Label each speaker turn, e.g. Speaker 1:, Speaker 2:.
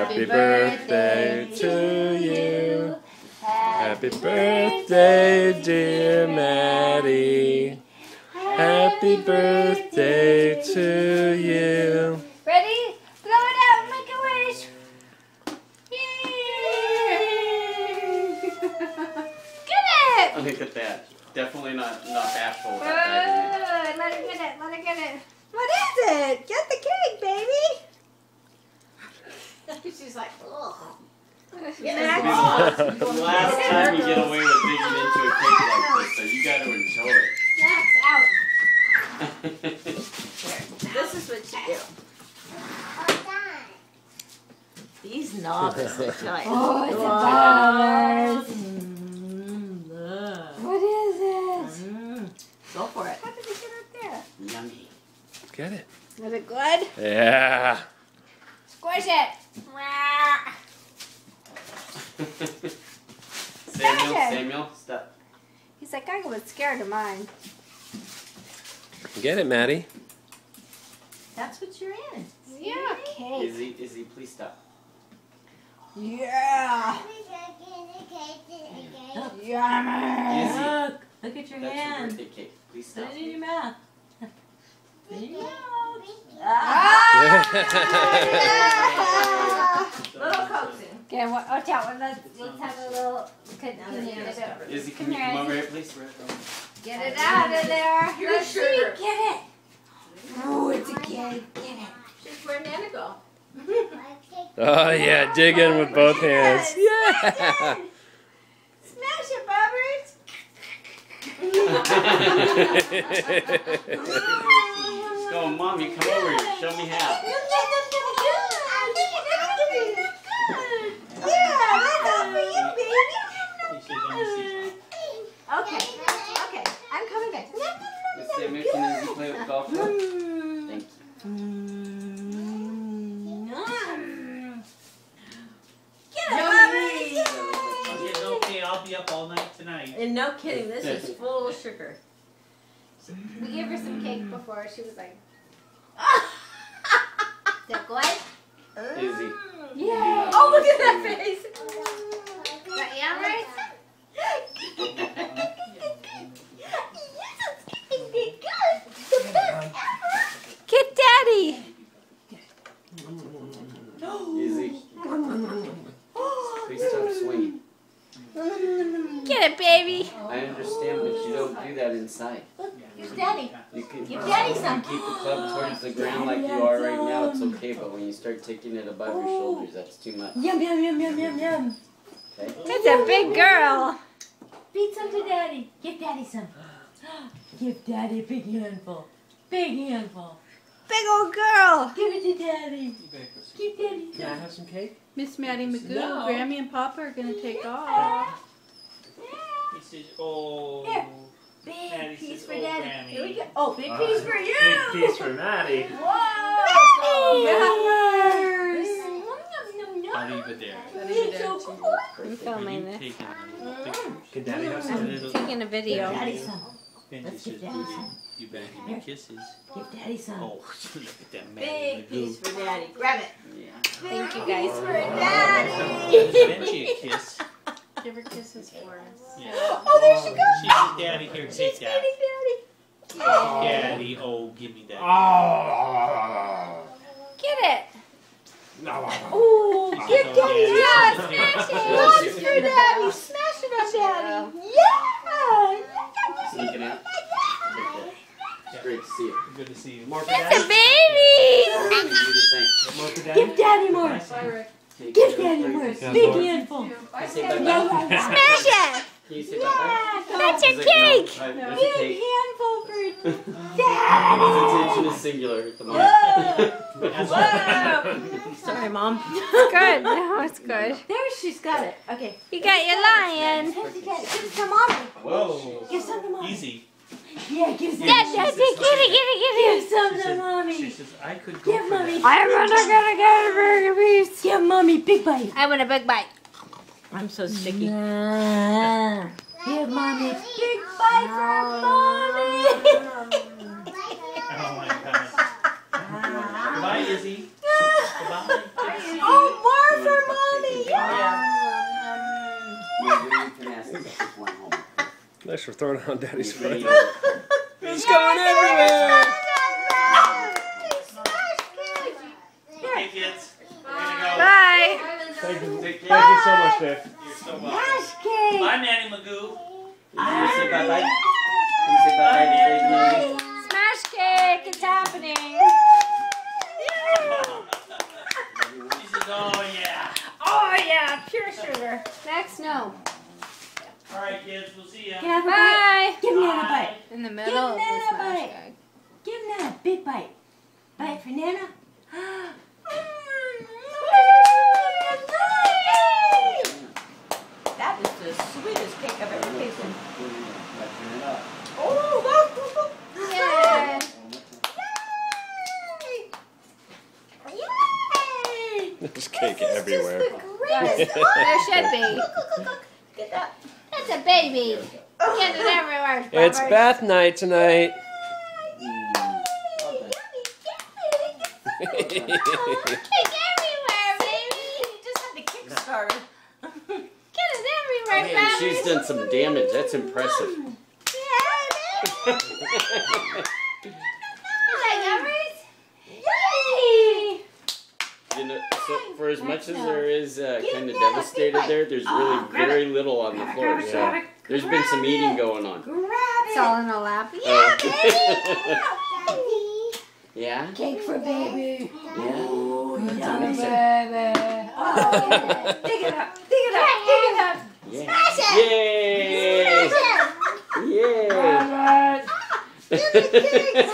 Speaker 1: Happy birthday to you. Happy birthday, dear Maddie. Happy birthday to you.
Speaker 2: Ready? Blow it out and make a wish. Yay! Get it!
Speaker 3: Look at that. Definitely not bashful about
Speaker 2: Good.
Speaker 3: that.
Speaker 2: Let her get it. Let her get it. What is it? Get the cake, baby. She's like, ugh.
Speaker 3: This will be the last time you get away with digging into a cake like this, so you got to enjoy it.
Speaker 2: Max, out. This is what you do.
Speaker 4: These novice are tight.
Speaker 2: Oh, it's a virus. What is it?
Speaker 4: Go for it.
Speaker 2: How did it get up there?
Speaker 3: Yummy.
Speaker 1: Get it.
Speaker 2: Is it good?
Speaker 1: Yeah.
Speaker 2: Squish it.
Speaker 3: Samuel, stop.
Speaker 2: He's like, I was scared of mine.
Speaker 1: Get it, Maddie.
Speaker 4: That's what you're in.
Speaker 2: Yeah, cake.
Speaker 3: Izzy, please stop.
Speaker 2: Yeah. Yummy.
Speaker 3: Izzy,
Speaker 4: Look at your
Speaker 3: that's your
Speaker 4: hand.
Speaker 3: birthday cake. Please
Speaker 4: Put
Speaker 3: stop.
Speaker 4: it in your mouth. Put it in your mouth.
Speaker 2: Little coaxing. Okay, watch out. Let's have a little.
Speaker 3: Izzy, can you come over here, please?
Speaker 2: Get it out of there.
Speaker 4: Here's
Speaker 2: Let's see.
Speaker 4: sugar.
Speaker 2: Get it. Oh, it's a cake. Get it.
Speaker 4: She's where Nana go.
Speaker 1: Oh yeah, dig in with both hands. Yeah.
Speaker 2: Smash it, Bobbers.
Speaker 3: Go, Mommy, come over here. Show me how.
Speaker 2: Okay, I'm coming back.
Speaker 3: Samuel, can Izzy play with golf club? Thank you.
Speaker 5: Okay, I'll be up all night tonight.
Speaker 4: And no kidding, this is full of sugar.
Speaker 2: We gave her some cake before. She was like, is that good?
Speaker 3: Izzy.
Speaker 2: Yeah.
Speaker 4: Oh, look at that face.
Speaker 2: Is that yummy? Get Daddy.
Speaker 3: Izzy. Please stop swinging.
Speaker 2: Get it, baby.
Speaker 3: I understand, but you don't do that inside.
Speaker 4: Here's Daddy.
Speaker 3: You can
Speaker 4: Give Daddy some.
Speaker 3: keep the club towards the ground like you are right now, it's okay, but when you start taking it above your shoulders, that's too much.
Speaker 4: Yum, yum, yum, yum, yum, yum.
Speaker 3: Okay?
Speaker 2: It's a big girl.
Speaker 4: Feed some to Daddy. Give Daddy some. Give Daddy a big handful. Big handful.
Speaker 2: Big old girl.
Speaker 4: Give it to Daddy. Give Daddy
Speaker 1: Can I
Speaker 4: some.
Speaker 1: have some cake?
Speaker 6: Miss Maddie Magoo,
Speaker 4: No.
Speaker 6: Grammy and Papa are going to take off.
Speaker 5: He says, oh.
Speaker 4: Here.
Speaker 5: Daddy
Speaker 4: Big piece
Speaker 5: says,
Speaker 4: for
Speaker 5: oh,
Speaker 4: Daddy.
Speaker 5: Grammy.
Speaker 4: Here we go. Oh, big piece for you.
Speaker 1: Big piece for Maddie.
Speaker 4: Whoa.
Speaker 5: I'll leave it there.
Speaker 4: It's so cool.
Speaker 2: I'm filming this.
Speaker 5: Take it.
Speaker 1: Can Daddy have some?
Speaker 5: Little
Speaker 2: Taking a video.
Speaker 4: Daddy some.
Speaker 5: Benji
Speaker 4: Let's
Speaker 5: says,
Speaker 4: give Daddy some.
Speaker 5: you better give me kisses.
Speaker 4: Give Daddy some.
Speaker 5: Oh, look at that man.
Speaker 4: Big piece for Daddy. Grab it.
Speaker 3: Yeah.
Speaker 2: Thank you guys.
Speaker 4: For Daddy.
Speaker 5: Benji a kiss.
Speaker 6: Give her kisses for us.
Speaker 5: Yeah.
Speaker 4: Oh, there she goes.
Speaker 5: She says, Daddy, here, take
Speaker 4: She's
Speaker 5: that.
Speaker 4: feeding Daddy.
Speaker 5: Daddy, oh, give me that.
Speaker 2: Get it.
Speaker 4: Oh, give Daddy
Speaker 5: Yeah,
Speaker 4: some.
Speaker 2: smash it.
Speaker 4: Lots for Daddy. Smash it on Daddy. Yeah.
Speaker 3: Sneaking out. It's great to see you.
Speaker 5: Good to see you.
Speaker 1: More for
Speaker 2: It's a
Speaker 1: Daddy?
Speaker 2: baby.
Speaker 3: You do the same.
Speaker 1: More for Daddy?
Speaker 4: Give Daddy more.
Speaker 3: Take
Speaker 4: Give
Speaker 3: care of
Speaker 4: Daddy
Speaker 3: the
Speaker 4: more.
Speaker 3: places.
Speaker 4: Big handful.
Speaker 3: Can you say bye-bye?
Speaker 2: Smash it.
Speaker 3: Can you say bye-bye?
Speaker 2: That's your
Speaker 3: He's like,
Speaker 2: cake.
Speaker 3: no, there's a
Speaker 4: Big
Speaker 3: cake.
Speaker 4: handful for
Speaker 3: His
Speaker 4: Daddy.
Speaker 3: attention is singular at the moment.
Speaker 4: Whoa. Sorry, Mom.
Speaker 2: Good. No, it's good.
Speaker 4: There, she's got it. Okay.
Speaker 2: You got your lion.
Speaker 4: Give it to Mommy.
Speaker 5: Whoa.
Speaker 4: Give some to Mommy.
Speaker 5: Easy.
Speaker 4: Yeah, give some.
Speaker 2: Dad, Dad, get it, get it,
Speaker 4: Give some
Speaker 5: She
Speaker 4: to Mommy.
Speaker 5: says, I could go
Speaker 4: Give
Speaker 5: for
Speaker 4: Mommy.
Speaker 5: that.
Speaker 2: I'm gonna get a burger piece.
Speaker 4: Give Mommy big bite.
Speaker 2: I want a big bite.
Speaker 4: I'm so sticky. Give Mommy big bite for Mommy.
Speaker 5: Oh, my God. Goodbye, Izzy. Goodbye.
Speaker 4: Oh, more
Speaker 1: Thanks for throwing it on Daddy's foot.
Speaker 3: Video.
Speaker 1: It's going everywhere.
Speaker 5: Okay, kids. We're gonna go.
Speaker 2: Bye.
Speaker 1: Thank you.
Speaker 3: Take care.
Speaker 1: Thank you so much, Dave.
Speaker 5: You're so welcome.
Speaker 4: Smash cake.
Speaker 5: Bye, Nanny Magoo.
Speaker 3: Can you say bye-bye? Can you say bye-bye to Dave and Nanny?
Speaker 2: Smash cake. It's happening.
Speaker 5: She says, oh, yeah.
Speaker 2: Oh yeah, pure sugar. Next, no.
Speaker 5: All right, kids. We'll see ya.
Speaker 4: Can I have a bite?
Speaker 2: Bye.
Speaker 4: Give me another bite.
Speaker 2: In the
Speaker 4: Give
Speaker 2: middle of the
Speaker 4: Nana a
Speaker 2: smash
Speaker 4: bite.
Speaker 2: cake.
Speaker 4: Give Nana a big bite. Bite for Nana. That is the sweetest cake I've ever tasted. Oh,
Speaker 2: Yay.
Speaker 1: There's cake everywhere.
Speaker 2: There should be.
Speaker 4: Get that.
Speaker 2: It's a baby. Get it everywhere.
Speaker 1: It's
Speaker 2: Bubba.
Speaker 1: bath night tonight.
Speaker 2: Cake everywhere, baby.
Speaker 4: You just had the Kickstarter.
Speaker 2: Get it everywhere,
Speaker 3: Man,
Speaker 2: baby.
Speaker 3: she's done some damage. That's impressive.
Speaker 2: Yeah, it is. You like yours? Yay!
Speaker 3: You know, so for as much as there is kind of
Speaker 4: Nana a
Speaker 3: devastated
Speaker 4: big bite.
Speaker 3: there, there's really
Speaker 4: Grab
Speaker 3: very little on the floor. So there's been some eating going on.
Speaker 4: Grab
Speaker 2: It's
Speaker 4: it.
Speaker 2: all in a lap. Yeah,
Speaker 3: Uh, Yeah?
Speaker 4: Cake for baby.
Speaker 3: Yeah?
Speaker 4: Oh,
Speaker 3: That's
Speaker 4: yummy,
Speaker 3: amazing.
Speaker 4: baby. Oh, dig it up. Dig it up. Dig it up.
Speaker 3: Yeah.
Speaker 2: Smash it.
Speaker 3: Yay!
Speaker 2: Smash it.
Speaker 3: Yay!
Speaker 4: All right.
Speaker 2: Give me cake.